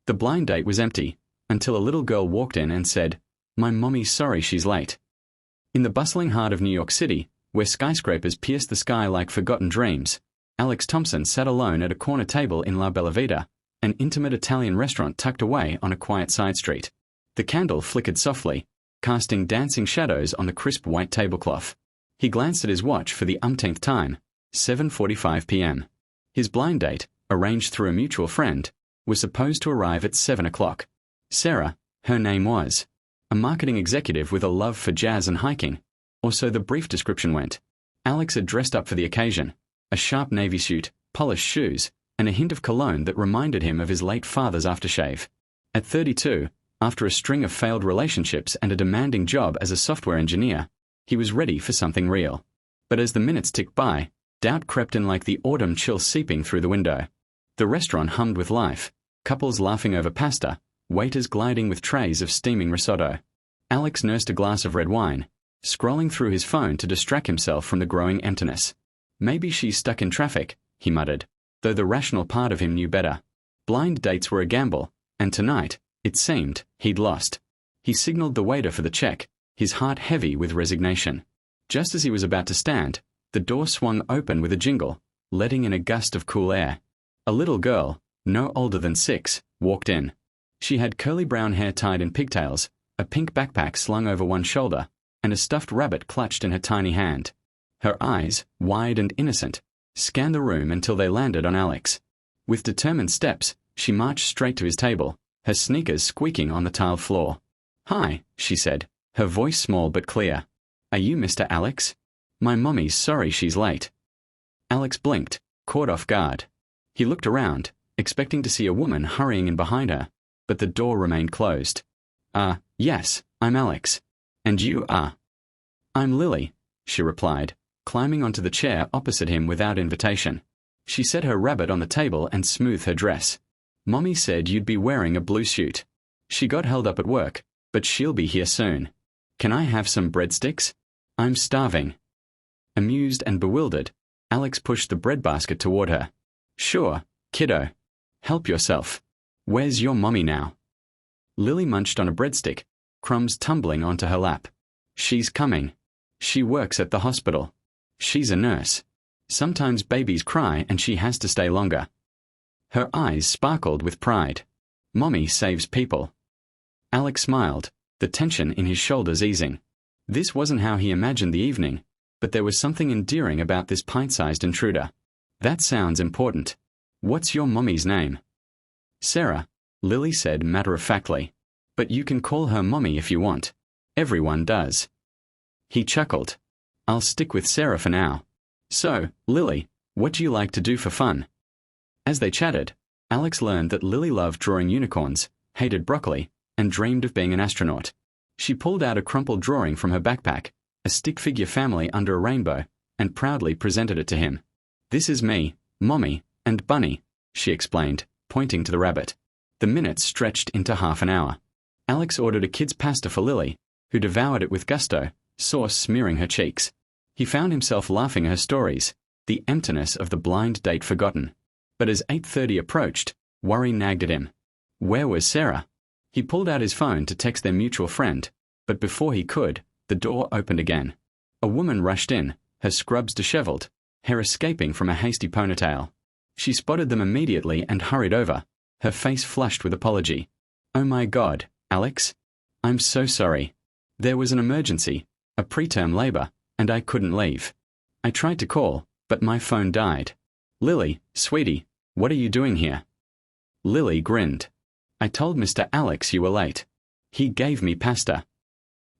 The blind date was empty, until a little girl walked in and said, "My mommy's sorry she's late." In the bustling heart of New York City, where skyscrapers pierced the sky like forgotten dreams, Alex Thompson sat alone at a corner table in La Bella Vita, an intimate Italian restaurant tucked away on a quiet side street. The candle flickered softly, casting dancing shadows on the crisp white tablecloth. He glanced at his watch for the umpteenth time, 7:45 p.m. His blind date, arranged through a mutual friend, was supposed to arrive at 7 o'clock. Sarah, her name was, a marketing executive with a love for jazz and hiking, or so the brief description went. Alex had dressed up for the occasion, a sharp navy suit, polished shoes, and a hint of cologne that reminded him of his late father's aftershave. At 32, after a string of failed relationships and a demanding job as a software engineer, he was ready for something real. But as the minutes ticked by, doubt crept in like the autumn chill seeping through the window. The restaurant hummed with life, couples laughing over pasta, waiters gliding with trays of steaming risotto. Alex nursed a glass of red wine, scrolling through his phone to distract himself from the growing emptiness. Maybe she's stuck in traffic, he muttered, though the rational part of him knew better. Blind dates were a gamble, and tonight, it seemed, he'd lost. He signaled the waiter for the check, his heart heavy with resignation. Just as he was about to stand, the door swung open with a jingle, letting in a gust of cool air. A little girl, no older than 6, walked in. She had curly brown hair tied in pigtails, a pink backpack slung over one shoulder, and a stuffed rabbit clutched in her tiny hand. Her eyes, wide and innocent, scanned the room until they landed on Alex. With determined steps, she marched straight to his table, her sneakers squeaking on the tiled floor. "Hi," she said, her voice small but clear. "Are you Mr. Alex? My mommy's sorry she's late." Alex blinked, caught off guard. He looked around, expecting to see a woman hurrying in behind her, but the door remained closed. Yes, I'm Alex. And you are?" "I'm Lily," she replied, climbing onto the chair opposite him without invitation. She set her rabbit on the table and smoothed her dress. "Mommy said you'd be wearing a blue suit. She got held up at work, but she'll be here soon. Can I have some breadsticks? I'm starving." Amused and bewildered, Alex pushed the bread basket toward her. "Sure, kiddo. Help yourself. Where's your mommy now?" Lily munched on a breadstick, crumbs tumbling onto her lap. "She's coming. She works at the hospital. She's a nurse. Sometimes babies cry and she has to stay longer." Her eyes sparkled with pride. "Mommy saves people." Alex smiled, the tension in his shoulders easing. This wasn't how he imagined the evening, but there was something endearing about this pint-sized intruder. "That sounds important. What's your mommy's name?" "Sarah," Lily said matter-of-factly. "But you can call her mommy if you want. Everyone does." He chuckled. "I'll stick with Sarah for now. So, Lily, what do you like to do for fun?" As they chatted, Alex learned that Lily loved drawing unicorns, hated broccoli, and dreamed of being an astronaut. She pulled out a crumpled drawing from her backpack, a stick figure family under a rainbow, and proudly presented it to him. "This is me, Mommy, and Bunny," she explained, pointing to the rabbit. The minutes stretched into half an hour. Alex ordered a kid's pasta for Lily, who devoured it with gusto, sauce smearing her cheeks. He found himself laughing at her stories, the emptiness of the blind date forgotten. But as 8:30 approached, worry nagged at him. Where was Sarah? He pulled out his phone to text their mutual friend, but before he could, the door opened again. A woman rushed in, her scrubs disheveled, hair escaping from a hasty ponytail. She spotted them immediately and hurried over, her face flushed with apology. "Oh my God, Alex. I'm so sorry. There was an emergency, a preterm labor, and I couldn't leave. I tried to call, but my phone died. Lily, sweetie, what are you doing here?" Lily grinned. "I told Mr. Alex you were late. He gave me pasta."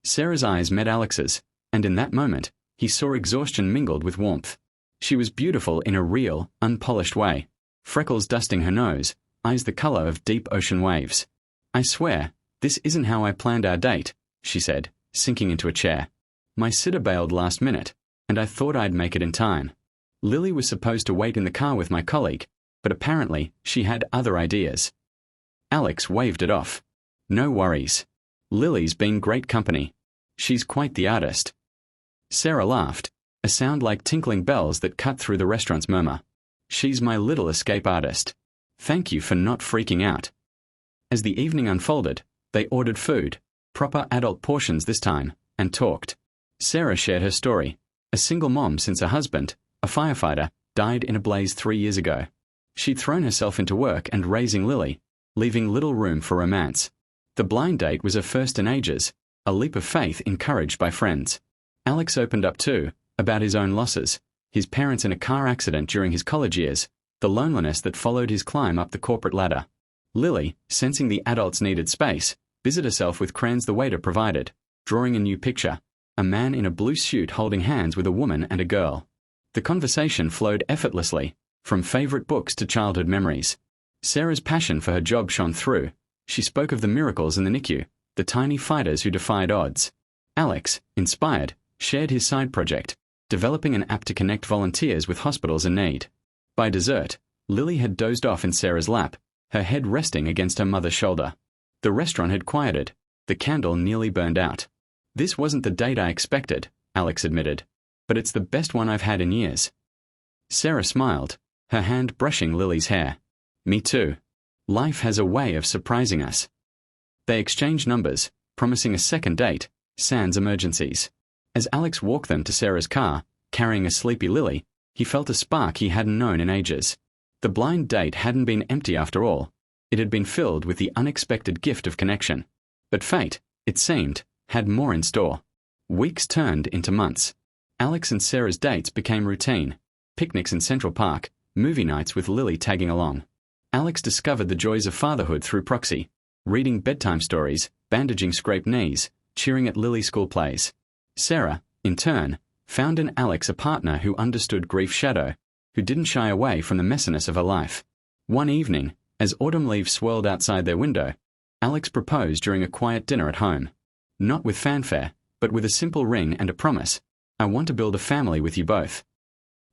Sarah's eyes met Alex's, and in that moment, he saw exhaustion mingled with warmth. She was beautiful in a real, unpolished way, freckles dusting her nose, eyes the color of deep ocean waves. "I swear, this isn't how I planned our date," she said, sinking into a chair. "My sitter bailed last minute, and I thought I'd make it in time. Lily was supposed to wait in the car with my colleague, but apparently she had other ideas." Alex waved it off. "No worries. Lily's been great company. She's quite the artist." Sarah laughed, a sound like tinkling bells that cut through the restaurant's murmur. "She's my little escape artist. Thank you for not freaking out." As the evening unfolded, they ordered food, proper adult portions this time, and talked. Sarah shared her story. A single mom since her husband, a firefighter, died in a blaze 3 years ago. She'd thrown herself into work and raising Lily, leaving little room for romance. The blind date was her first in ages, a leap of faith encouraged by friends. Alex opened up too, about his own losses, his parents in a car accident during his college years, the loneliness that followed his climb up the corporate ladder. Lily, sensing the adults needed space, busied herself with crayons the waiter provided, drawing a new picture, a man in a blue suit holding hands with a woman and a girl. The conversation flowed effortlessly, from favorite books to childhood memories. Sarah's passion for her job shone through. She spoke of the miracles in the NICU, the tiny fighters who defied odds. Alex, inspired, shared his side project, developing an app to connect volunteers with hospitals in need. By dessert, Lily had dozed off in Sarah's lap, her head resting against her mother's shoulder. The restaurant had quieted, the candle nearly burned out. "This wasn't the date I expected," Alex admitted, "but it's the best one I've had in years." Sarah smiled, her hand brushing Lily's hair. "Me too. Life has a way of surprising us." They exchanged numbers, promising a second date, sans emergencies. As Alex walked them to Sarah's car, carrying a sleepy Lily, he felt a spark he hadn't known in ages. The blind date hadn't been empty after all. It had been filled with the unexpected gift of connection. But fate, it seemed, had more in store. Weeks turned into months. Alex and Sarah's dates became routine. Picnics in Central Park, movie nights with Lily tagging along. Alex discovered the joys of fatherhood through proxy, reading bedtime stories, bandaging scraped knees, cheering at Lily's school plays. Sarah, in turn, found in Alex a partner who understood grief's shadow, who didn't shy away from the messiness of her life. One evening, as autumn leaves swirled outside their window, Alex proposed during a quiet dinner at home. Not with fanfare, but with a simple ring and a promise. "I want to build a family with you both."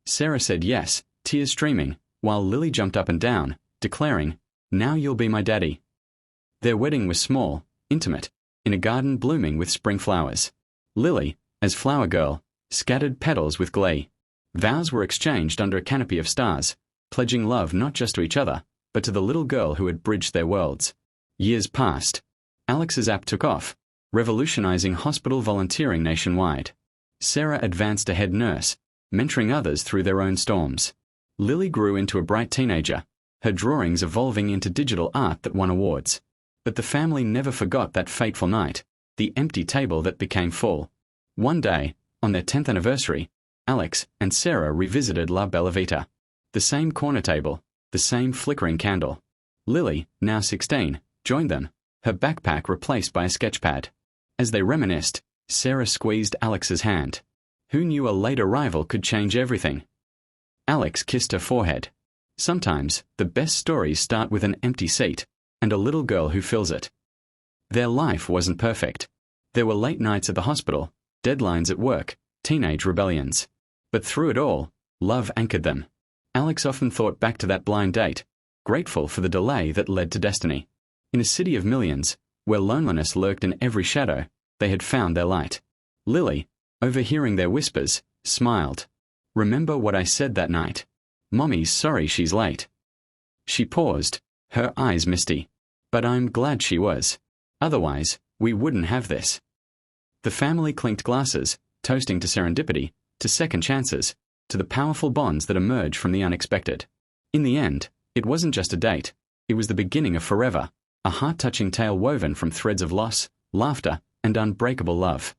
Sarah said yes, tears streaming, while Lily jumped up and down, declaring, "Now you'll be my daddy." Their wedding was small, intimate, in a garden blooming with spring flowers. Lily, as flower girl, scattered petals with glee. Vows were exchanged under a canopy of stars, pledging love not just to each other, but to the little girl who had bridged their worlds. Years passed. Alex's app took off, revolutionizing hospital volunteering nationwide. Sarah advanced to head nurse, mentoring others through their own storms. Lily grew into a bright teenager, her drawings evolving into digital art that won awards. But the family never forgot that fateful night, the empty table that became full. One day, on their 10th anniversary, Alex and Sarah revisited La Bella Vita. The same corner table, the same flickering candle. Lily, now 16, joined them, her backpack replaced by a sketchpad. As they reminisced, Sarah squeezed Alex's hand. Who knew a late arrival could change everything? Alex kissed her forehead. Sometimes, the best stories start with an empty seat, and a little girl who fills it. Their life wasn't perfect. There were late nights at the hospital, deadlines at work, teenage rebellions. But through it all, love anchored them. Alex often thought back to that blind date, grateful for the delay that led to destiny. In a city of millions, where loneliness lurked in every shadow, they had found their light. Lily, overhearing their whispers, smiled. "Remember what I said that night? Mommy's sorry she's late." She paused, her eyes misty. "But I'm glad she was. Otherwise, we wouldn't have this." The family clinked glasses, toasting to serendipity, to second chances, to the powerful bonds that emerge from the unexpected. In the end, it wasn't just a date. It was the beginning of forever, a heart-touching tale woven from threads of loss, laughter, and unbreakable love.